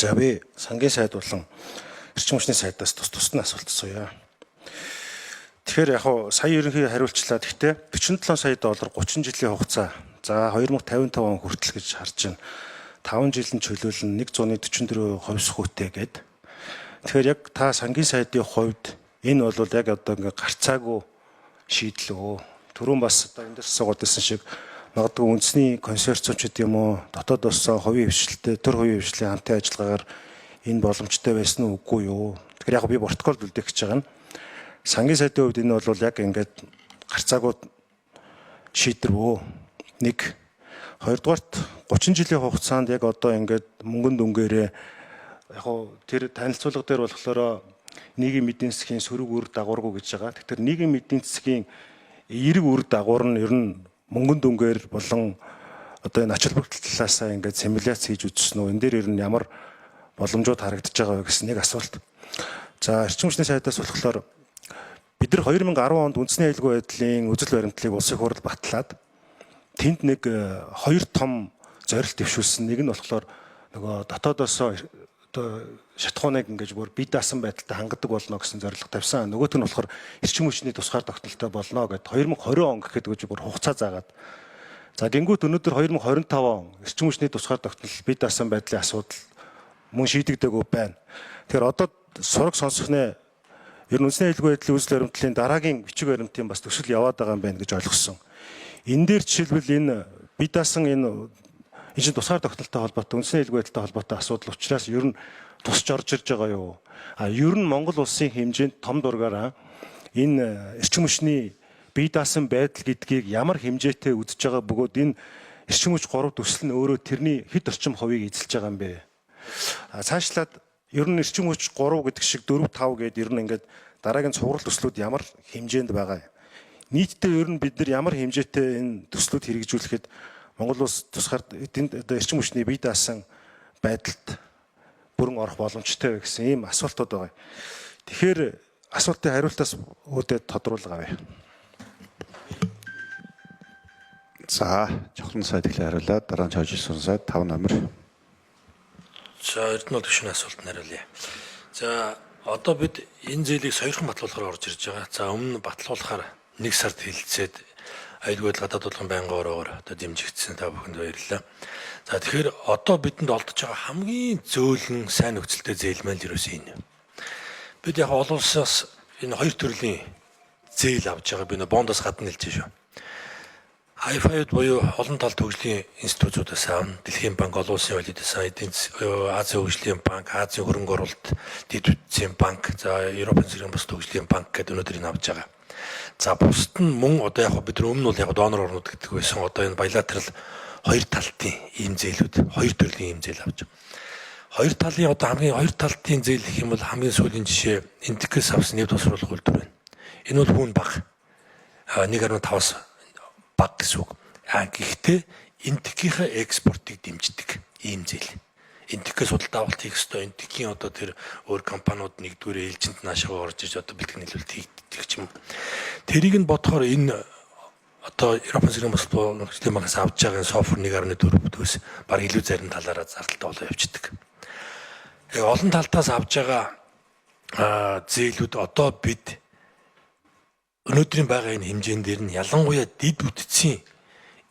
За би сангийн сайд болон эрчим хүчний сайдаас тус-тусны асуулт асууя. Тэгэхээр яг хуу сая ерөнхий хариулчлаа. Гэхдээ $47 сая 30 жилийн хугацаа. За 2055 он хүртэл гэж харж байна. 5 жилийн чөлөөлөл нь 144% хувьсгүйтэй гэдэг. Тэгэхээр яг та сангийн сайдын хувьд энэ бол яг одоо ингээ гарцаагүй шийдэл өө. Түрүүн бас одоо энэ дэс суугадсан шиг магадгүй үндэсний консорциумчд юм уу дотоод улсаа хувийн хвшилтэд төр хувийн хвшлийн хамтын ажиллагаагаар энэ боломжтой байсан уу үгүй юу. Тэгэхээр яг би протоколд үлдээх гэж байгаа нь сангийн сайдын хувьд энэ бол яг ингээд гарцаагүй шийдвэр өө. Нэг хоёрдугаарт 30 жилийн хугацаанд яг одоо ингээд мөнгөнд өнгөөрээ яг тэр танилцуулга дээр болохоор нийгмийн эдийн засгийн сөрөг үр дагаваргүй гэж байгаа. Тэгэхээр нийгмийн эдийн засгийн эерэг үр дагавар нь ер нь мөнгөнд өнгөөр болон одоо энэ ач холбогдол талаасаа ингээд симуляц хийж үзсэн үү? Энэ дээр ер нь ямар боломжууд харагдаж байгаа вэ гэсэн нэг асуулт. За эрчим хүчний сайдаас болохоор бид нар 2010 онд үндэсний аюулгүй байдлын үзэл баримтлалыг улсын хурал батлаад тэнд нэг хоёр том зорилт дэвшүүлсэн. Нэг нь болохоор нөгөө дотоодоос одоо шатхууныг ингэж бүр бие даасан байдалтай хангадаг болно гэсэн зорилго тавьсан. Нөгөөх нь болохоор эрчим хүчний тусгаар тогтолтой болно гэд 2020 он гэхэд гэж бүр хугацаа заагаад. За гингүүт өнөөдөр 2025 он эрчим хүчний тусгаар тогтнол бие даасан байдлын асуудал мөн шийдэгдээгүй байна. Тэгэхээр одоо сураг сонсохнээ ер нь үндэсний аюулгүй байдлын үзэл баримтлалын дараагийн бичиг баримтын бас төсөл яваад байгаа юм байна гэж ойлгосон. Энэ дээр жишээлбэл энэ бие даасан энэ чинь тусгаар тогтолтой холбоотой үндэсний аюулгүй байдалтай холбоотой асуудал учраас ер нь тусч орж ирж байгаа юу? Ер нь Монгол улсын хэмжээнд том дургаараа энэ эрчим хүчний бие даасан байдал гэдгийг ямар хэмжээтэй үзэж байгаа бөгөөд энэ эрчим хүч 3 төсөл нь өөрөө тэрний хэд орчим хувийг эзэлж байгаа юм бэ? Цаашлаад ер нь эрчим хүч 3 гэдэг шиг 4 5 гэдэг ер нь ингээд дараагийн цуврал төслүүд ямар хэмжээнд байгаа юм? Нийтдээ ер нь бид нар ямар хэмжээтэй энэ төслүүд хэрэгжүүлэхэд Монгол улс тусгаар одоо эрчим хүчний бие даасан байдалд бүрэн орох боломжтой вэ гэсэн ийм асуултууд байгаа. Тэгэхээр асуултын хариултаас өөдөө тодруулга авъя. За, чухал сайд ихлэ хариулаад дараа нь чойжсэн сайд 5 номер. За, Эрдэнэ төвшин асуултанд хариулъя. За, одоо бид энэ зээлийг сойрхон батлуулахаар орж ирж байгаа. За, өмнө батлуулахаар 1 сард хилцээд аюулгүй байдлын гадаад болгон байнгын ороор одоо дэмжигдсэн та бүхэнд баярлалаа. За тэгэхээр одоо бидэнд олдож байгаа хамгийн зөөлөн сайн нөхцөлтэй зээлмэл ерөөсөө энэ. Бид яг олон улсаас энэ хоёр төрлийн зээл авч байгаа би нөө бондоос гадна хэлж шүү. IFI буюу олон талт хөгжлийн институтуудаас аавна, Дэлхийн банк, олон улсын валютаас Азийн хөгжлийн банк, Азийн хөрөнгө оруулалт, дэд бүтцийн банк, за Европын зэрэг бус хөгжлийн банк гэдэг өнөөдөр энэ авч байгаа. За бусд нь мөн одоо яг бид өмнө нь бол яг донор орнууд гэдэг байсан. Одоо энэ bilateral хоёр талтын ийм зээлүүд, хоёр төрлийн ийм зээл авч байгаа. Хоёр талын одоо хамгийн хоёр талтын зээл гэх юм бол хамгийн сүүлийн жишээ Интекс авсан нэвт тосруулах үйлдвэр байна. Энэ бол хүүн бага. 1.5-аас бага гэсэн үг. Гэхдээ Интекийнхээ экспортыг дэмждэг ийм зээл. Интекээс судалгаа авалт хийх ёстой. Интекийн одоо тэр өөр компаниуд нэгдүгээр ээлжинд наашаа орж иж одоо бэлтгэн нийлүүлэлт хийгддэг ч юм. Тэрийг нь бодохоор энэ одоо Европын зэрэг бус хөгжлийн банкаас авч байгаа софтвер 1.4 бүтээс баг илүү зарим талаараа зардалтай болоо явчихдаг. Олон талтаас авж байгаа зээлүүд одоо бид өнөөдрийн байгаа энэ хэмжээнд дээр нь ялангуяа дэд бүтцийн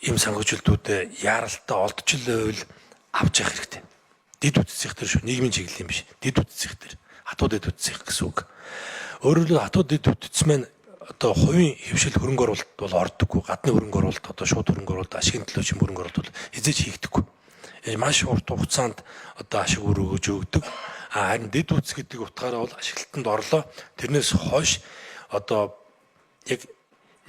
ийм санхүүжилтүүдэд яаралтай олдчлол авч явах хэрэгтэй. Дэд бүтцийнх төр шүү. Нийгмийн чиглэлийн биш. Дэд бүтцийнх төр. Хатуу дэд бүтцийнх гэсэн үг. Өөрөөр хэлбэл хатуу дэд бүтц маань одоо хувийн хөвшил хөрөнгө оруулалт бол ордоггүй. Гадны хөрөнгө оруулалт одоо шууд хөрөнгө оруулалт, ашигын төлөө чим хөрөнгө оруулалт бол хязгаарч хийгдэггүй. Маш урт хугацаанд одоо ашиг өргөж өгдөг. Харин дэд бүтц гэдэг утгаараа бол ашиглалтанд орлоо. Тэрнээс хойш одоо яг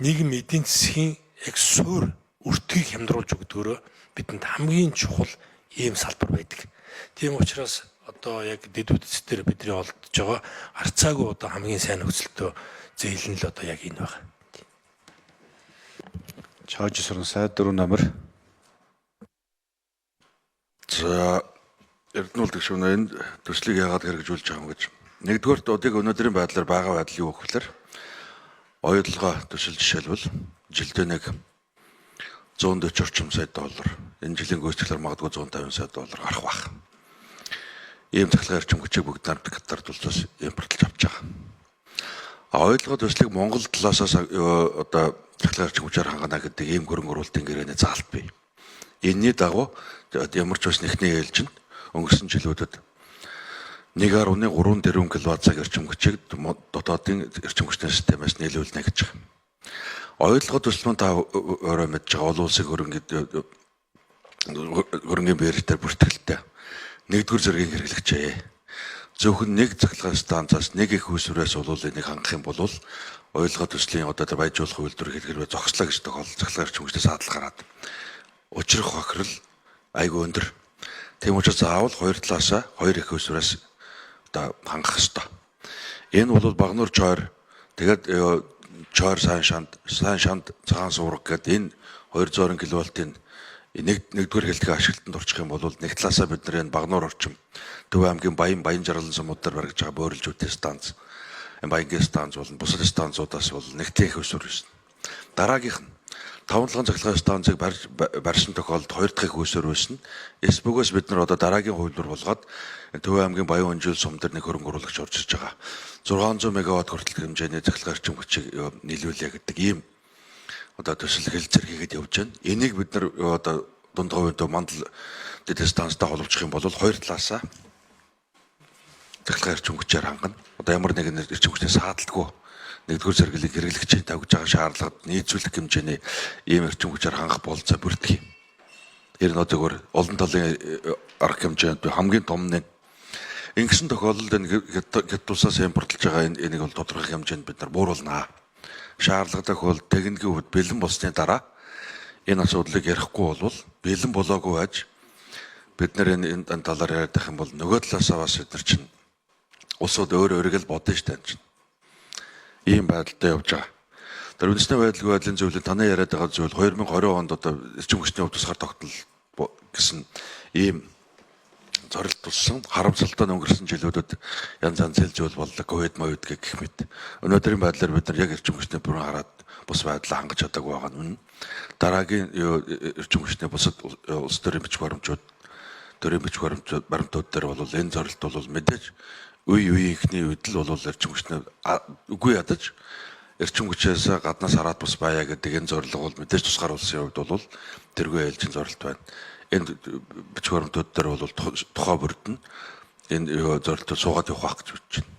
нийгэм эдийн засгийн яг суур өртгийг хямдруулж өгдөгөөрөө бидэнд хамгийн чухал ийм салбар байдаг. Тийм учраас одоо яг дэд бүтц дээр бидний олдож байгаа харцаагүй одоо хамгийн сайн нөхцөлтөө зээл нь л одоо яг энэ байна. Чойжсэн сайд 4 номер. За Эрдэнэ төвшин энэ төслийг яагаад хэрэгжүүлж байгаа юм гэж. Нэгдүгээр удыг өнөөдрийн байдлаар байгаа байдал юу вэ гэхээр оюутлага төсөл жишээлбэл жилдээ нэг 140 орчим сая доллар. Энэ жилийн гүйцэтгэлээр магадгүй 150 сая доллар гарах байх. ийм цахилгаан эрчим хүчийг бүгд Катард улсаас импортлж авч байгаа. Ойлгоод төслийг Монгол талаасаас одоо цахилгаан эрчим хүчээр хангана гэдэг ийм хөрөнгө оруулалтын гэрээний заалт бий. Энэний дагуу ямар ч бас нэхний ээлжинд өнгөрсөн жилүүдэд 1.3 тэрбум киловатт-цаг эрчим хүчийг дотоодын эрчим хүчний системээс нийлүүлнэ гэж байгаа. Ойлгоод төсөл маань та өөрөө мэдж байгаа олон улсын хөрөнгөний бэртээр бүртгэлтэй нэгдүгээр зэргийг хэрэглэгчээ. Зөвхөн нэг цахилгаан станцаас нэг их усүрээс энийг хангах юм бол ойлгоод төслийн одоо баяжуулах үйлдвэр хэрэглэвэ зогслоо гэж тохиолдол цахилгаан эрчим хүчтэй саадал гараад учрах хохирол айгүй өндөр. Тийм учраас заавал хоёр талаасаа хоёр их усүрээс одоо хангах ёстой. Энэ бол Багнуур чойр тэгээд чойр сайн шанд цагаан суурга гэдэг энэ 200 кВт-ийн нэгдүгээр хэлтгээ ашиглалтанд орчих юм бол нэг талаасаа бид нэр Багнуур орчим Төв аймгийн Баян жарлан сумуудаар барьж байгаа бөөрөлжүүдийн станц, Баянгийн станц болон бусад станцуудаас бол нэгтгэх их усүр байсан. Дараагийнх нь 5 цахилгаан станцыг барьсан тохиолдолд 2 дахь их усүр байсан. Эсбөгөөс бид нар одоо дараагийн хувилбар болгоод Төв аймгийн Баян өнжил сум дээр нэг хөрөнгө оруулагч орж ирж байгаа. 600 мегаватт хүртэл хэмжээний цахилгаан эрчим хүчийг нийлүүлээ гэдэг ийм одоо төсөл хэлцэр хийгээд явж байна. Энийг бид нар одоо дунд хувьд мандал дэд станцтай холбочих юм бол хоёр талаасаа цахилгаан эрчим хүчээр хангана. Одоо ямар нэгэн эрчим хүчний саадалгүй нэгдүгээр зэрэглэлийг хэрэглэгчийн тавьж байгаа шаардлагад нийцүүлэх хэмжээний ийм эрчим хүчээр хангах болцоо бүрдэх юм. Тэр нь одоо олон талын арга хэмжээнд хамгийн том нь ингэсэн тохиолдолд энэ хэд тусаас импортлж байгаа энийг бол тодорхой хэмжээнд бид нар бууруулнаа. Шаардлагатай тохиолдолд техникийн хувьд бэлэн болсны дараа энэ асуудлыг ярихгүй бол бэлэн болоогүй байж бид нар энэ талаар яриад байх юм бол нөгөө талаасаа бас бид нар чинь улсууд өөрөөрөө л бодно шүү дээ. Ийм байдалтай явж байгаа. Тэр үндэсний байдлын зөвлөлд таны яриад байгаа зүйл 2020 онд одоо эрчим хүчний хувьд тусгаар тогтнол гэсэн ийм зорилт тулсан харамсалтай өнгөрсөн жилүүдэд янз янзын зүйл боллоо ковид гэх мэт. Өнөөдрийн байдлаар бид нар яг эрчим хүчний бүрэн хараад бус байдлаа хангаж чадаагүй байгаа нь. Дараагийн эрчим хүчний бусад улс төрийн бичиг баримтууд дээр бол энэ зорилт бол мэдээж үеийнхний үед л бол эрчим хүчний үгүй ядаж эрчим хүчээс гаднаас хараад бус байя гэдэг энэ зорилго бол мэдээж тусгаар улсын хувьд бол тэргүй ээлжийн зорилт байна. Энэ бичиг баримтууд дээр бол тухай бүрдэн энэ зорилтыг суугаад явах гэж бодож байна.